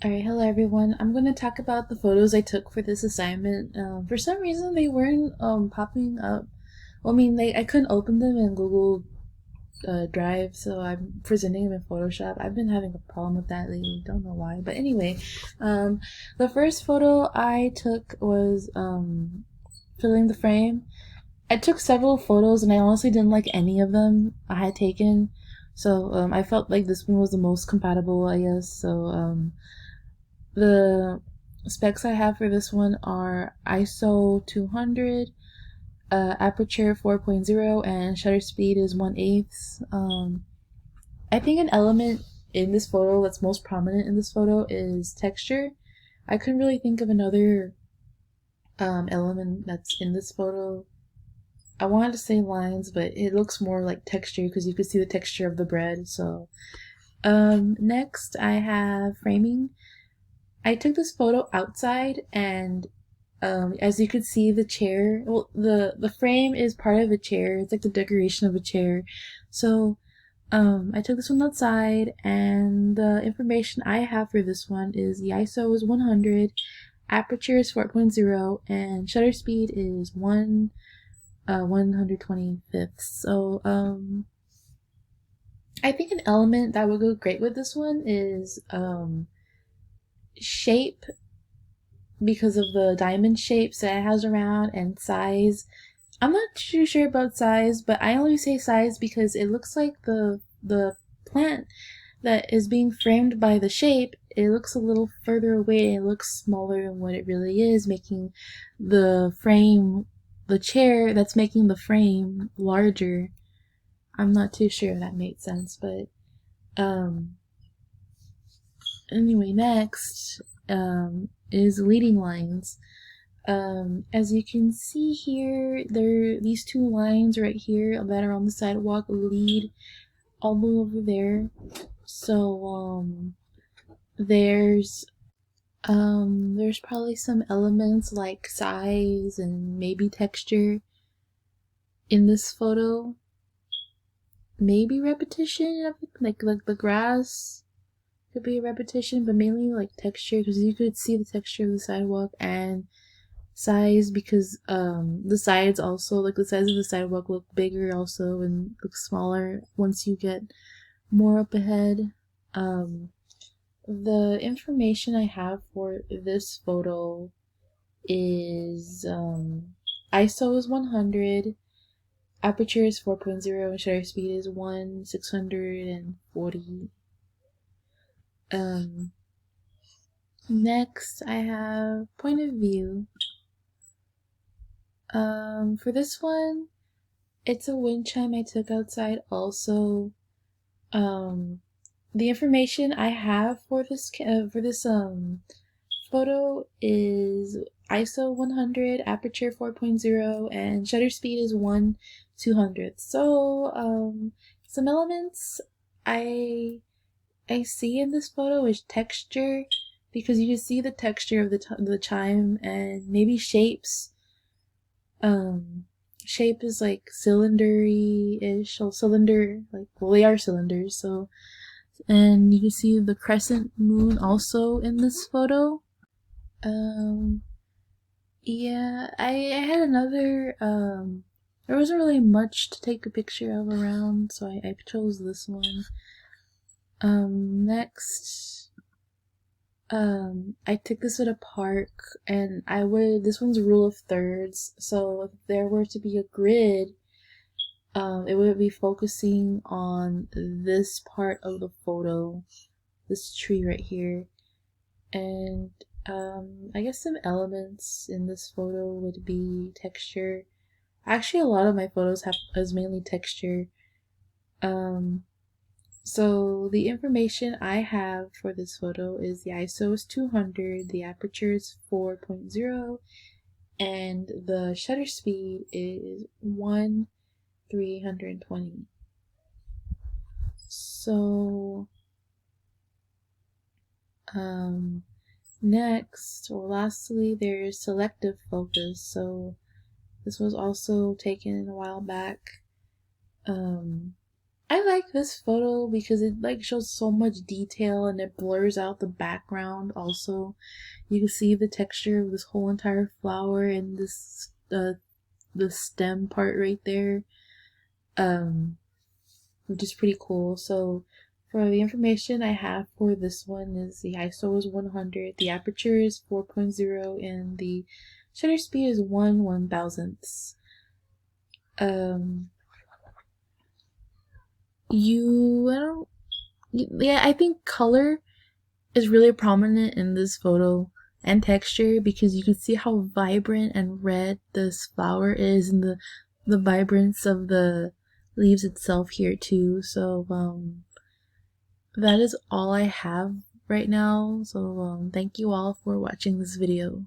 Alright, hello everyone. I'm going to talk about the photos I took for this assignment. For some reason, they weren't popping up. Well, I mean, I couldn't open them in Google Drive, so I'm presenting them in Photoshop. I've been having a problem with that lately. Don't know why, but anyway, um, the first photo I took was filling the frame. I took several photos, and I honestly didn't like any of them I had taken. So I felt like this one was the most compatible, I guess. So the specs I have for this one are ISO 200, aperture 4.0, and shutter speed is 1/8. I think an element in this photo that's most prominent in this photo is texture. I couldn't really think of another element that's in this photo. I wanted to say lines, but it looks more like texture because you can see the texture of the bread. So next I have framing. I took this photo outside, and as you could see, the chair, well, the frame is part of a chair. It's like the decoration of a chair. So I took this one outside, and the information I have for this one is the ISO is 100, aperture is 4.0, and shutter speed is 125th. So I think an element that would go great with this one is shape, because of the diamond shapes that it has around, and size. I'm not too sure about size, but I only say size because it looks like the plant that is being framed by the shape, it looks a little further away and it looks smaller than what it really is, making the frame, the chair that's making the frame larger. I'm not too sure if that made sense, but um anyway, next is leading lines. As you can see here, these two lines right here that are on the sidewalk lead all the way over there. So there's probably some elements like size and maybe texture in this photo. Maybe repetition of like the grass could be a repetition, but mainly like texture, because you could see the texture of the sidewalk, and size because the sides also, like the sides of the sidewalk, look bigger also and look smaller once you get more up ahead. The information I have for this photo is ISO is 100, aperture is 4.0, and shutter speed is 1/640. um Next I have point of view. For this one, it's a wind chime I took outside also. Um, the information I have for this photo is ISO 100, aperture 4.0, and shutter speed is 1/200. So some elements I I see in this photo is texture, because you can see the texture of the chime, and maybe shapes. Um, Shape is like cylinder-ish, or cylinder, like, well, they are cylinders, so. And you can see the crescent moon also in this photo. Um, yeah, I had another, there wasn't really much to take a picture of around, so I chose this one. Next, I took this at a park, and this one's rule of thirds, so if there were to be a grid, it would be focusing on this part of the photo, this tree right here. And I guess some elements in this photo would be texture. Actually, a lot of my photos have is mainly texture. Um, so the information I have for this photo is the ISO is 200, the aperture is 4.0, and the shutter speed is 1/320. So next, or lastly, there's selective focus. So this was also taken a while back. Um, I like this photo because it like shows so much detail and it blurs out the background also. You can see the texture of this whole entire flower and this the stem part right there. Which is pretty cool. So for the information I have for this one is the ISO is 100, the aperture is 4.0, and the shutter speed is 1/1000th. Um, you, I don't, yeah, I think color is really prominent in this photo and texture because you can see how vibrant and red this flower is and the vibrance of the leaves itself here too. So that is all I have right now. So thank you all for watching this video.